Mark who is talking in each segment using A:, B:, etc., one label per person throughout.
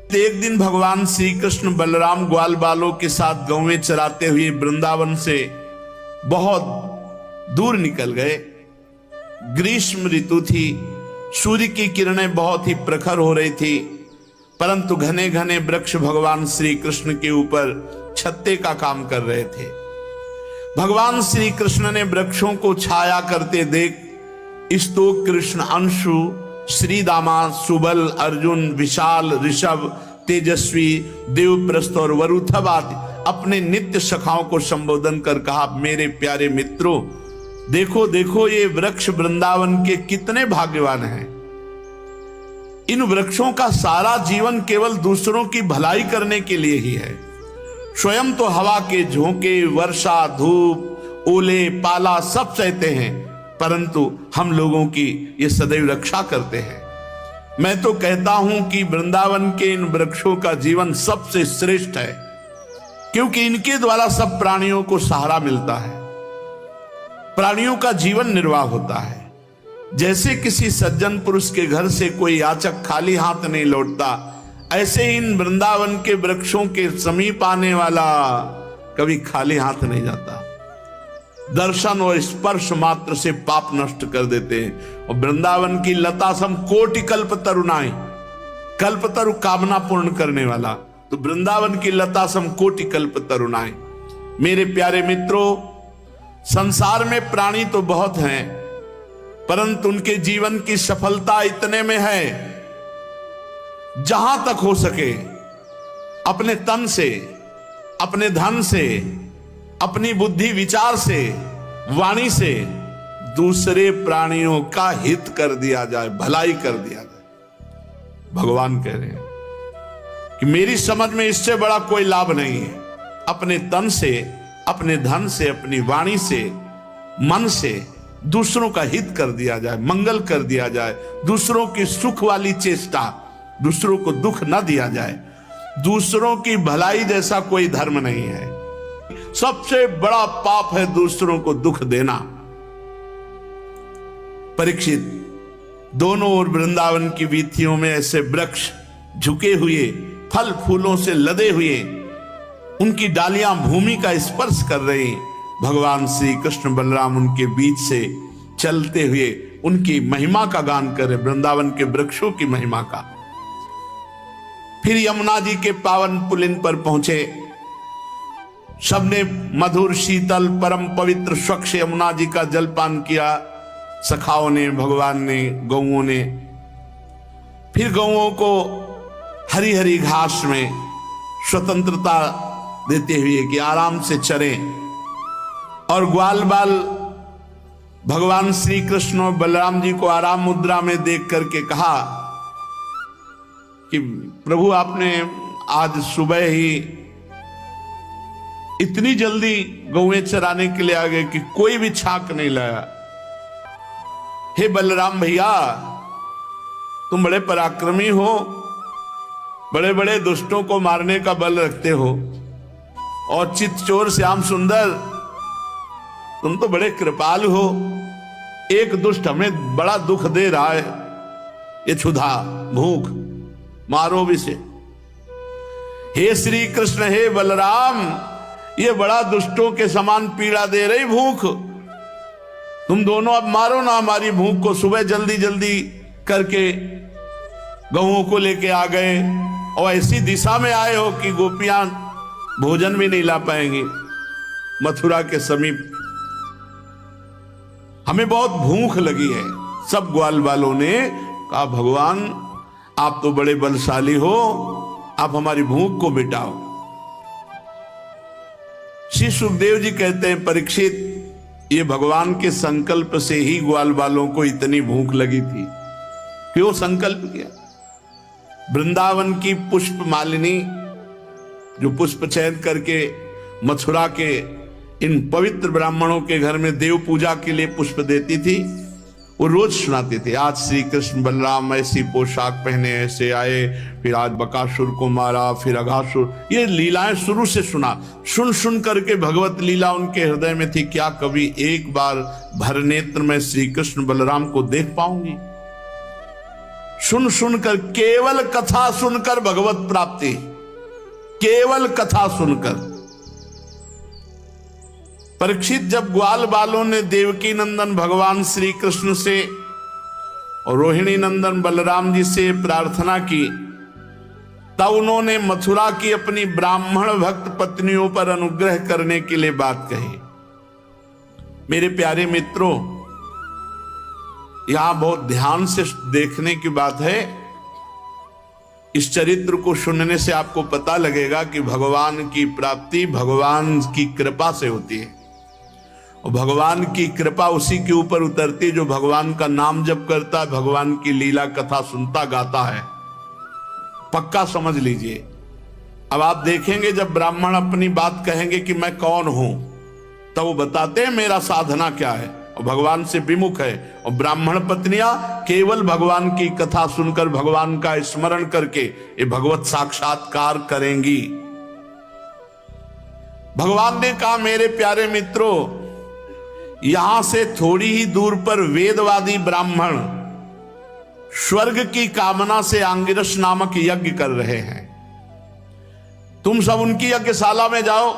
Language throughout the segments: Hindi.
A: एक दिन भगवान श्री कृष्ण बलराम ग्वाल बालों के साथ गौवें चराते हुए वृंदावन से बहुत दूर निकल गए। ग्रीष्म ऋतु थी, सूर्य की किरणें बहुत ही प्रखर हो रही थी, परंतु घने घने वृक्ष भगवान श्री कृष्ण के ऊपर छत्ते का काम कर रहे थे। भगवान श्री कृष्ण ने वृक्षों को छाया करते देख स्तोक कृष्ण, अंशु, श्रीदामा, सुबल, अर्जुन, विशाल, ऋषभ, तेजस्वी, देवप्रस्थ और वरुथव आदि अपने नित्य सखाओं को संबोधन कर कहा, मेरे प्यारे मित्रों, देखो देखो ये वृक्ष वृंदावन के कितने भाग्यवान हैं। इन वृक्षों का सारा जीवन केवल दूसरों की भलाई करने के लिए ही है। स्वयं तो हवा के झोंके, वर्षा, धूप, ओले, पाला सब सहते हैं, परंतु हम लोगों की ये सदैव रक्षा करते हैं। मैं तो कहता हूं कि वृंदावन के इन वृक्षों का जीवन सबसे श्रेष्ठ है, क्योंकि इनके द्वारा सब प्राणियों को सहारा मिलता है, प्राणियों का जीवन निर्वाह होता है। जैसे किसी सज्जन पुरुष के घर से कोई याचक खाली हाथ नहीं लौटता, ऐसे इन वृंदावन के वृक्षों के समीप आने वाला कभी खाली हाथ नहीं जाता। दर्शन और स्पर्श मात्र से पाप नष्ट कर देते हैं। और वृंदावन की लता सम कोटि कल्प तरुणाई, कल्पतरु कामना पूर्ण करने वाला, तो वृंदावन की लता सम कोटि कल्प तरुणाई। मेरे प्यारे मित्रों, संसार में प्राणी तो बहुत हैं, परंतु उनके जीवन की सफलता इतने में है, जहां तक हो सके अपने तन से, अपने धन से, अपनी बुद्धि विचार से, वाणी से दूसरे प्राणियों का हित कर दिया जाए, भलाई कर दिया जाए। भगवान कह रहे हैं कि मेरी समझ में इससे बड़ा कोई लाभ नहीं है। अपने तन से, अपने धन से, अपनी वाणी से, मन से दूसरों का हित कर दिया जाए, मंगल कर दिया जाए, दूसरों की सुख वाली चेष्टा, दूसरों को दुख न दिया जाए। दूसरों की भलाई जैसा कोई धर्म नहीं है। सबसे बड़ा पाप है दूसरों को दुख देना। परीक्षित, दोनों ओर वृंदावन की वीथियों में ऐसे वृक्ष झुके हुए, फल फूलों से लदे हुए, उनकी डालियां भूमि का स्पर्श कर रही। भगवान श्री कृष्ण बलराम उनके बीच से चलते हुए उनकी महिमा का गान कर रहे, वृंदावन के वृक्षों की महिमा का। फिर यमुना जी के पावन पुलिन पर पहुंचे। सबने मधुर, शीतल, परम पवित्र, स्वच्छ यमुना जी का जलपान किया। सखाओं ने, भगवान ने, गौओं ने। फिर गौओं को हरी हरी घास में स्वतंत्रता देते हुए कि आराम से चरें, और ग्वाल बाल भगवान श्री कृष्ण और बलराम जी को आराम मुद्रा में देख करके कहा कि प्रभु, आपने आज सुबह ही इतनी जल्दी गौएं चराने के लिए आ गए कि कोई भी छाक नहीं लाया। हे बलराम भैया, तुम बड़े पराक्रमी हो, बड़े बड़े दुष्टों को मारने का बल रखते हो, और चित्तचोर श्याम सुंदर, तुम तो बड़े कृपालु हो। एक दुष्ट हमें बड़ा दुख दे रहा है, ये क्षुधा, भूख, मारो भी से। हे श्री कृष्ण, हे बलराम, ये बड़ा दुष्टों के समान पीड़ा दे रही भूख। तुम दोनों अब मारो ना हमारी भूख को। सुबह जल्दी जल्दी करके गौओं को लेके आ गए, और ऐसी दिशा में आए हो कि गोपियां भोजन भी नहीं ला पाएंगी। मथुरा के समीप हमें बहुत भूख लगी है। सब ग्वाल वालों ने कहा, भगवान आप तो बड़े बलशाली हो, आप हमारी भूख को मिटाओ। श्री सुखदेव जी कहते हैं, परीक्षित, ये भगवान के संकल्प से ही ग्वाल वालों को इतनी भूख लगी थी। क्यों संकल्प किया? वृंदावन की पुष्प मालिनी, जो पुष्प चयन करके मथुरा के इन पवित्र ब्राह्मणों के घर में देव पूजा के लिए पुष्प देती थी, वो रोज सुनाते थे, आज श्री कृष्ण बलराम ऐसी पोशाक पहने ऐसे आए, फिर आज बकासुर को मारा, फिर अघासुर। ये लीलाएं शुरू से सुना, सुन सुन करके भगवत लीला उनके हृदय में थी। क्या कभी एक बार भर नेत्र में श्री कृष्ण बलराम को देख पाऊंगी? सुन सुनकर, केवल कथा सुनकर भगवत प्राप्ति, केवल कथा सुनकर। परीक्षित, जब ग्वाल बालों ने देवकी नंदन भगवान श्री कृष्ण से और रोहिणी नंदन बलराम जी से प्रार्थना की, तब उन्होंने मथुरा की अपनी ब्राह्मण भक्त पत्नियों पर अनुग्रह करने के लिए बात कही। मेरे प्यारे मित्रों, यहां बहुत ध्यान से देखने की बात है। इस चरित्र को सुनने से आपको पता लगेगा कि भगवान की प्राप्ति भगवान की कृपा से होती है, और भगवान की कृपा उसी के ऊपर उतरती जो भगवान का नाम जप करता है, भगवान की लीला कथा सुनता गाता है। पक्का समझ लीजिए। अब आप देखेंगे जब ब्राह्मण अपनी बात कहेंगे कि मैं कौन हूं, तब वो बताते हैं मेरा साधना क्या है, और भगवान से विमुख है। और ब्राह्मण पत्नियां केवल भगवान की कथा सुनकर, भगवान का स्मरण करके ये भगवत साक्षात्कार करेंगी। भगवान ने कहा, मेरे प्यारे मित्रों, यहां से थोड़ी ही दूर पर वेदवादी ब्राह्मण स्वर्ग की कामना से आंगिरस नामक यज्ञ कर रहे हैं। तुम सब उनकी यज्ञशाला में जाओ,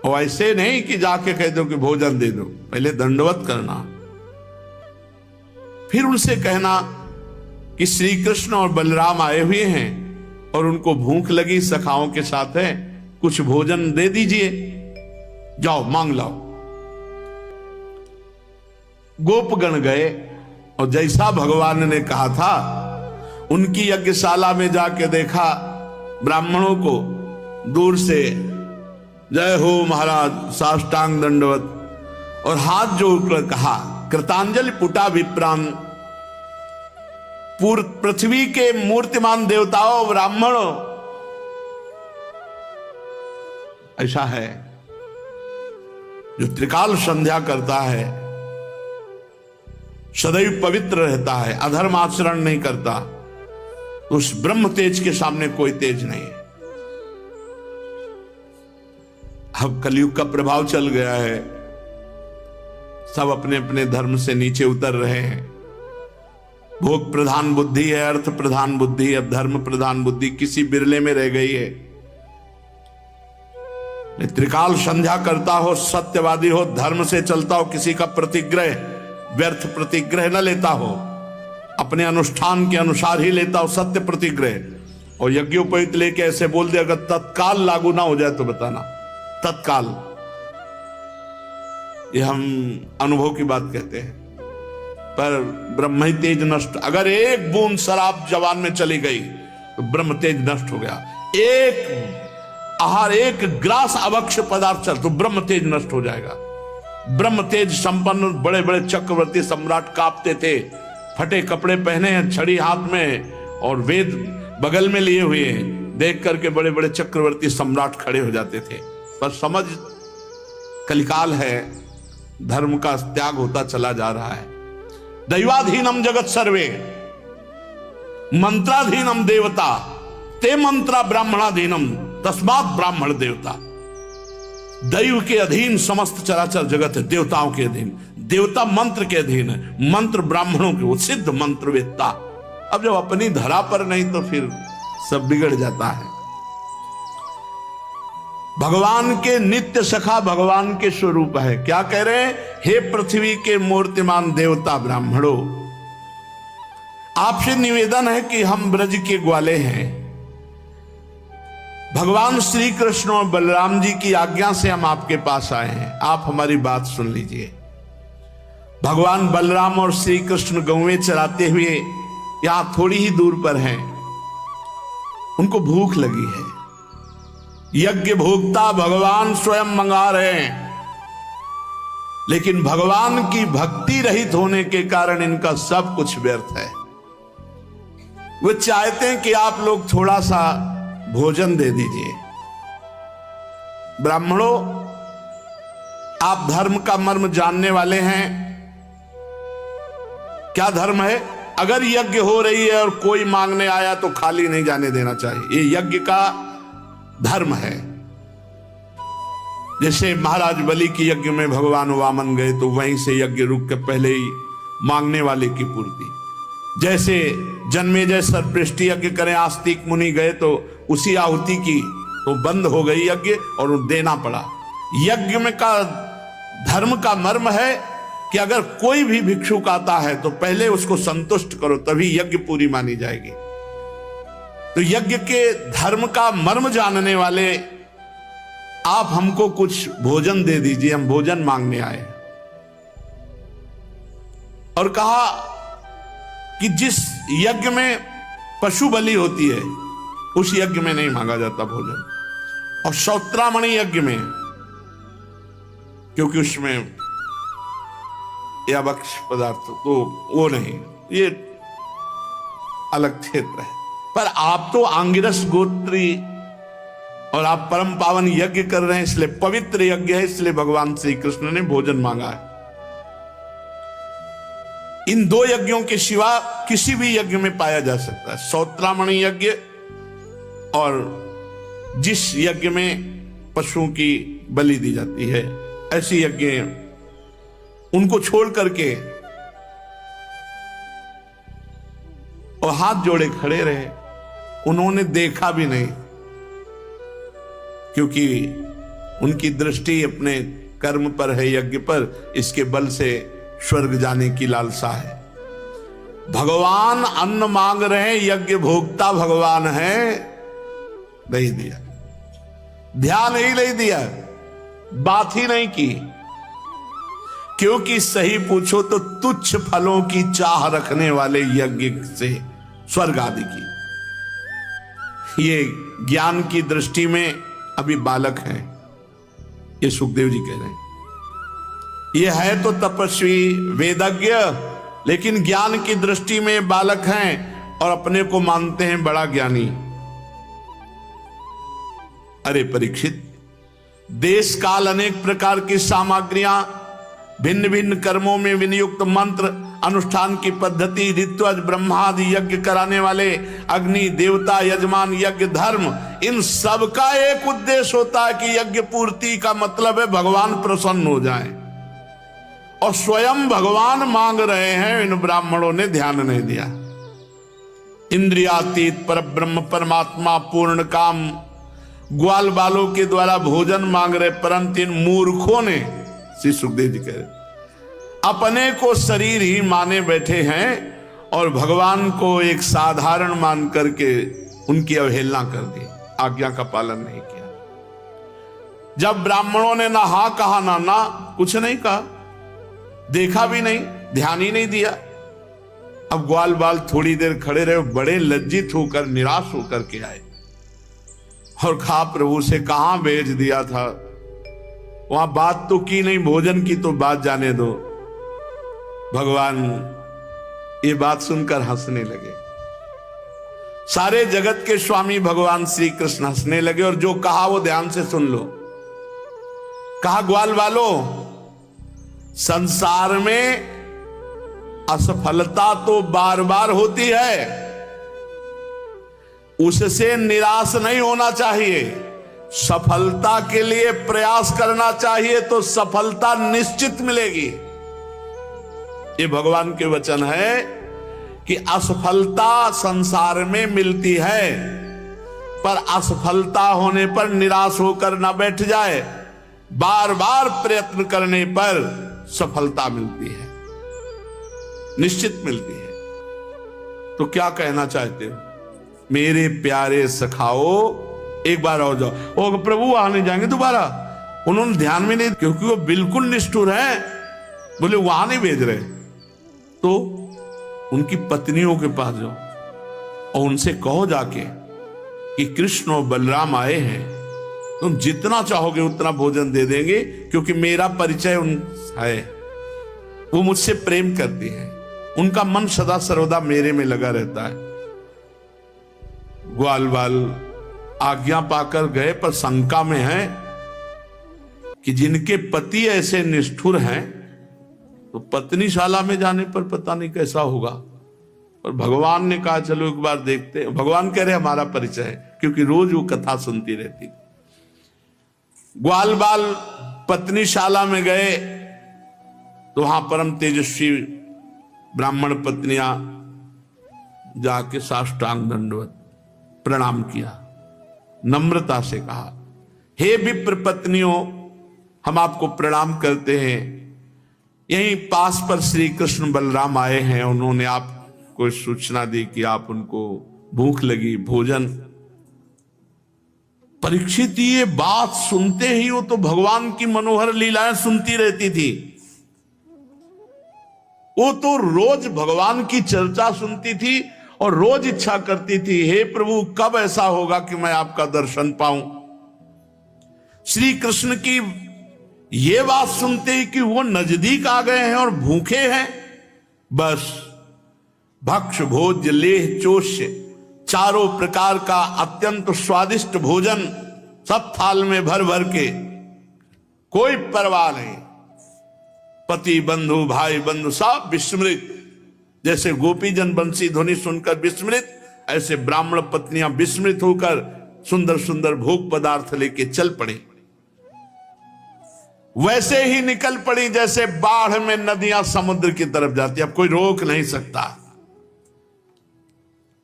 A: और ऐसे नहीं कि जाके कह दो कि भोजन दे दो, पहले दंडवत करना, फिर उनसे कहना कि श्री कृष्ण और बलराम आए हुए हैं और उनको भूख लगी, सखाओं के साथ है, कुछ भोजन दे दीजिए, जाओ मांग लाओ। गोपगण गए और जैसा भगवान ने कहा था, उनकी यज्ञशाला में जाके देखा ब्राह्मणों को दूर से जय हो महाराज, साष्टांग दंडवत, और हाथ जोड़कर कहा, कृतांजलि पुटा विप्रान, पृथ्वी के मूर्तिमान देवताओं ब्राह्मणों, ऐसा है जो त्रिकाल संध्या करता है, सदैव पवित्र रहता है, अधर्म आचरण नहीं करता, उस ब्रह्म तेज के सामने कोई तेज नहीं है। अब कलयुग का प्रभाव चल गया है, सब अपने अपने धर्म से नीचे उतर रहे हैं। भोग प्रधान बुद्धि है, अर्थ प्रधान बुद्धि, अब धर्म प्रधान बुद्धि किसी बिरले में रह गई है। त्रिकाल संध्या करता हो, सत्यवादी हो, धर्म से चलता हो, किसी का प्रतिग्रह, व्यर्थ प्रतिग्रह न लेता हो, अपने अनुष्ठान के अनुसार ही लेता हो सत्य प्रतिग्रह, और यज्ञोपवीत लेके ऐसे बोल दे, अगर तत्काल लागू ना हो जाए तो बताना, तत्काल। ये हम अनुभव की बात कहते हैं। पर ब्रह्म ही तेज नष्ट, अगर एक बूंद शराब जवान में चली गई तो ब्रह्म तेज नष्ट हो गया। एक आहार, एक ग्रास अभक्ष्य पदार्थ चल तो ब्रह्म तेज नष्ट हो जाएगा। ब्रह्म तेज संपन्न बड़े बड़े चक्रवर्ती सम्राट कांपते थे, फटे कपड़े पहने हैं, छड़ी हाथ में और वेद बगल में लिए हुए हैं, देख करके बड़े बड़े चक्रवर्ती सम्राट खड़े हो जाते थे। पर समझ, कलिकाल है, धर्म का त्याग होता चला जा रहा है। दैवाधीनम जगत सर्वे मंत्राधीनम देवता ते मंत्रा ब्राह्मणाधीनम तस्मात् ब्राह्मण देवता। दैव के अधीन समस्त चराचर जगत है, देवताओं के अधीन, देवता मंत्र के अधीन है, मंत्र ब्राह्मणों के, वो सिद्ध मंत्रवेत्ता। अब जब अपनी धरा पर नहीं तो फिर सब बिगड़ जाता है। भगवान के नित्य सखा भगवान के स्वरूप है। क्या कह रहे हैं? हे पृथ्वी के मूर्तिमान देवता ब्राह्मणों, आपसे निवेदन है कि हम ब्रज के ग्वाले हैं, भगवान श्री कृष्ण और बलराम जी की आज्ञा से हम आपके पास आए हैं, आप हमारी बात सुन लीजिए। भगवान बलराम और श्री कृष्ण गौवें चराते हुए यहां थोड़ी ही दूर पर हैं, उनको भूख लगी है। यज्ञ भोक्ता भगवान स्वयं मंगा रहे हैं, लेकिन भगवान की भक्ति रहित होने के कारण इनका सब कुछ व्यर्थ है। वे चाहते हैं कि आप लोग थोड़ा सा भोजन दे दीजिए। ब्राह्मणों, आप धर्म का मर्म जानने वाले हैं। क्या धर्म है? अगर यज्ञ हो रही है और कोई मांगने आया तो खाली नहीं जाने देना चाहिए, ये यज्ञ का धर्म है। जैसे महाराज बलि की यज्ञ में भगवान वामन गए तो वहीं से यज्ञ रुक के पहले ही मांगने वाले की पूर्ति। जैसे जन्मेजय सर्वपृष्टि यज्ञ करें, आस्तिक मुनि गए तो उसी आहुति की तो बंद हो गई यज्ञ और देना पड़ा। यज्ञ में का धर्म का मर्म है कि अगर कोई भी भिक्षुक आता है तो पहले उसको संतुष्ट करो, तभी यज्ञ पूरी मानी जाएगी। तो यज्ञ के धर्म का मर्म जानने वाले, आप हमको कुछ भोजन दे दीजिए, हम भोजन मांगने आए। और कहा कि जिस यज्ञ में पशु बलि होती है उस यज्ञ में नहीं मांगा जाता भोजन, और श्रोत्रामणि यज्ञ में, क्योंकि उसमें या भक्ष पदार्थ तो वो नहीं, ये अलग क्षेत्र है। पर आप तो आंगिरस गोत्री और आप परम पावन यज्ञ कर रहे हैं, इसलिए पवित्र यज्ञ है, इसलिए भगवान श्री कृष्ण ने भोजन मांगा है। इन दो यज्ञों के सिवा किसी भी यज्ञ में पाया जा सकता है, श्रोत्रामणि यज्ञ और जिस यज्ञ में पशुओं की बलि दी जाती है, ऐसी यज्ञ उनको छोड़ करके और हाथ जोड़े खड़े रहे। उन्होंने देखा भी नहीं, क्योंकि उनकी दृष्टि अपने कर्म पर है, यज्ञ पर, इसके बल से स्वर्ग जाने की लालसा है। भगवान अन्न मांग रहे हैं, यज्ञ भोक्ता भगवान है, नहीं दिया, ध्यान ही नहीं दिया, बात ही नहीं की। क्योंकि सही पूछो तो तुच्छ फलों की चाह रखने वाले यज्ञ से स्वर्ग आदि की, ये ज्ञान की दृष्टि में अभी बालक हैं, ये सुखदेव जी कह रहे हैं। ये है तो तपस्वी वेदज्ञ, लेकिन ज्ञान की दृष्टि में बालक हैं और अपने को मानते हैं बड़ा ज्ञानी। अरे परीक्षित, देश काल अनेक प्रकार की सामग्रियां, भिन्न भिन्न कर्मों में विनियुक्त मंत्र, अनुष्ठान की पद्धति, ऋत्वज ब्रह्मादि यज्ञ कराने वाले, अग्नि देवता, यजमान, यज्ञ धर्म, इन सब का एक उद्देश्य होता है कि यज्ञ पूर्ति का मतलब है भगवान प्रसन्न हो जाएं। और स्वयं भगवान मांग रहे हैं, इन ब्राह्मणों ने ध्यान नहीं दिया। इंद्रियातीत पर ब्रह्म परमात्मा पूर्ण काम ग्वाल बालों के द्वारा भोजन मांग रहे, परंतु इन मूर्खों ने, श्री सुखदेव जी कह रहे, अपने को शरीर ही माने बैठे हैं और भगवान को एक साधारण मान करके उनकी अवहेलना कर दी, आज्ञा का पालन नहीं किया। जब ब्राह्मणों ने ना हा कहा ना ना, कुछ नहीं कहा, देखा भी नहीं, ध्यान ही नहीं दिया। अब ग्वाल बाल थोड़ी देर खड़े रहे, बड़े लज्जित होकर निराश होकर के आए और कहा प्रभु से कहां भेज दिया था, वहां बात तो की नहीं, भोजन की तो बात जाने दो। भगवान ये बात सुनकर हंसने लगे। सारे जगत के स्वामी भगवान श्री कृष्ण हंसने लगे और जो कहा वो ध्यान से सुन लो। कहा ग्वाल वालों, संसार में असफलता तो बार बार होती है, उससे निराश नहीं होना चाहिए, सफलता के लिए प्रयास करना चाहिए, तो सफलता निश्चित मिलेगी। ये भगवान के वचन है कि असफलता संसार में मिलती है, पर असफलता होने पर निराश होकर ना बैठ जाए, बार बार प्रयत्न करने पर सफलता मिलती है, निश्चित मिलती है। तो क्या कहना चाहते हो मेरे प्यारे सखाओ, एक बार और जाओ। ओ प्रभु आने जाएंगे दोबारा, उन्होंने ध्यान में नहीं, क्योंकि वो बिल्कुल निष्ठुर है, बोले वहां नहीं भेज रहे, तो उनकी पत्नियों के पास जाओ और उनसे कहो जाके कि कृष्ण और बलराम आए हैं, तुम जितना चाहोगे उतना भोजन दे देंगे, क्योंकि मेरा परिचय उन है, वो मुझसे प्रेम करती है, उनका मन सदा सर्वदा मेरे में लगा रहता है। ग्वाल बाल आज्ञा पाकर गए, पर शंका में है कि जिनके पति ऐसे निष्ठुर हैं तो पत्नीशाला में जाने पर पता नहीं कैसा होगा। और भगवान ने कहा चलो एक बार देखते हैं। भगवान कह रहे हमारा परिचय है, क्योंकि रोज वो कथा सुनती रहती। ग्वाल बाल पत्नीशाला में गए तो वहां परम तेजस्वी ब्राह्मण पत्नियां जाके साष्टांग दंडवत प्रणाम किया, नम्रता से कहा, हे विप्र पत्नियों, हम आपको प्रणाम करते हैं। यहीं पास पर श्री कृष्ण बलराम आए हैं, उन्होंने आपको सूचना दी कि आप उनको भूख लगी, भोजन। परीक्षित ये बात सुनते ही वो तो भगवान की मनोहर लीलाएं सुनती रहती थी, वो तो रोज भगवान की चर्चा सुनती थी और रोज इच्छा करती थी, हे प्रभु कब ऐसा होगा कि मैं आपका दर्शन पाऊं। श्री कृष्ण की ये बात सुनते ही कि वो नजदीक आ गए हैं और भूखे हैं, बस भक्ष भोज्य लेह चोष्य, चारों प्रकार का अत्यंत स्वादिष्ट भोजन सब थाल में भर भर के, कोई परवाह नहीं। पति बंधु भाई बंधु सब विस्मृत, जैसे गोपीजन बंसी ध्वनि सुनकर विस्मृत, ऐसे ब्राह्मण पत्नियां विस्मृत होकर सुंदर सुंदर भोग पदार्थ लेके चल पड़ी। वैसे ही निकल पड़ी जैसे बाढ़ में नदियां समुद्र की तरफ जाती, अब कोई रोक नहीं सकता।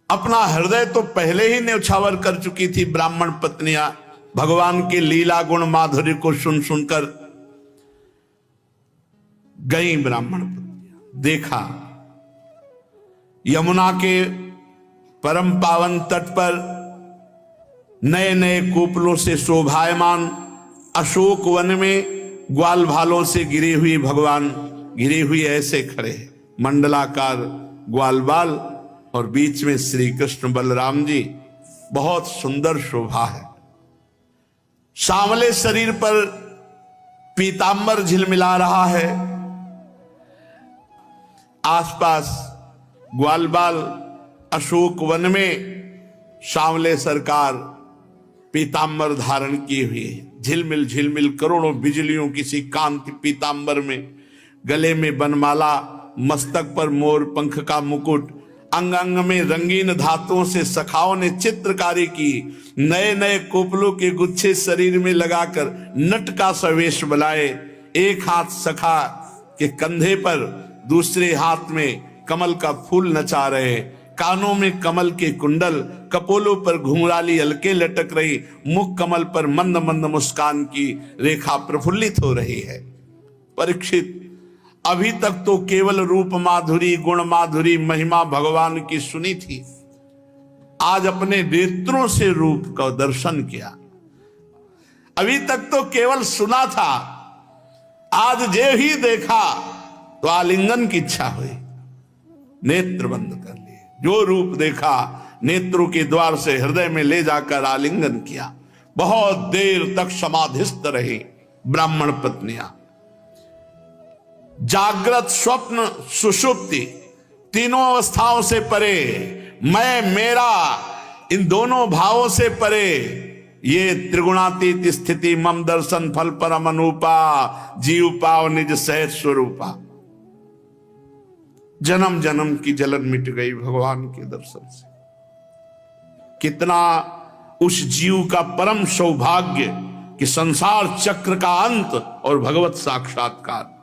A: अपना हृदय तो पहले ही न्यौछावर कर चुकी थी ब्राह्मण पत्नियां, भगवान के लीला गुण माधुर्य को सुन सुनकर गई ब्राह्मण पत्नियां। देखा यमुना के परम पावन तट पर नए नए कोपलों से शोभायमान अशोक वन में ग्वाल भालों से गिरी हुई भगवान, गिरी हुई ऐसे खड़े, मंडलाकार ग्वाल बाल और बीच में श्री कृष्ण बलराम जी, बहुत सुंदर शोभा है। सांवले शरीर पर पीतांबर झिलमिला रहा है, आसपास ग्वाल बाल अशोक वन में सांवले सरकार पीतांबर धारण किए हुए, झिलमिल झिलमिल करोड़ों बिजलियों किसी कांति पीतांबर में, गले में बनमाला, मस्तक पर मोर पंख का मुकुट, अंग अंग में रंगीन धातुओं से सखाओं ने चित्रकारी की, नए नए कोपलों के गुच्छे शरीर में लगाकर नट का सवेश बनाए, एक हाथ सखा के कंधे पर, दूसरे हाथ में कमल का फूल नचा रहे, कानों में कमल के कुंडल, कपोलों पर घुंघराली अलके लटक रही, मुख कमल पर मंद मंद मुस्कान की रेखा प्रफुल्लित हो रही है। परीक्षित अभी तक तो केवल रूप माधुरी, गुण माधुरी, महिमा भगवान की सुनी थी, आज अपने नेत्रों से रूप का दर्शन किया। अभी तक तो केवल सुना था, आज जे ही देखा तो आलिंगन की इच्छा हुई, नेत्र बंद कर लिए, जो रूप देखा नेत्रों के द्वार से हृदय में ले जाकर आलिंगन किया। बहुत देर तक समाधिस्थ रही ब्राह्मण पत्नियां। जागृत स्वप्न सुषुप्ति तीनों अवस्थाओं से परे, मैं मेरा इन दोनों भावों से परे, ये त्रिगुणातीत स्थिति मम दर्शन फल परम अनुपा, जीव पाव निज सहज स्वरूपा। जन्म जन्म की जलन मिट गई भगवान के दर्शन से। कितना उस जीव का परम सौभाग्य कि संसार चक्र का अंत और भगवत साक्षात्कार।